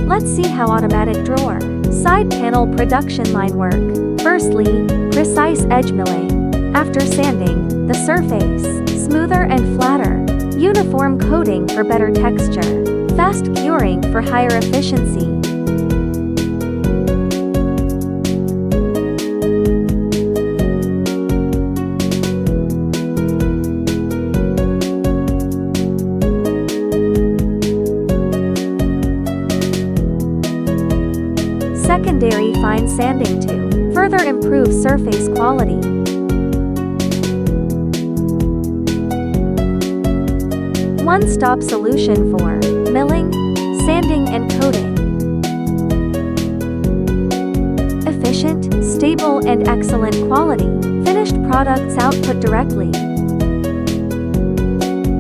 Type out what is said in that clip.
Let's see how automatic drawer, side panel production line work. Firstly, precise edge milling. After sanding, the surface, smoother and flatter. Uniform coating for better texture. Fast curing for higher efficiency. Secondary fine sanding to further improve surface quality. One-stop solution for milling, sanding and coating. Efficient, stable and excellent quality. Finished products output directly.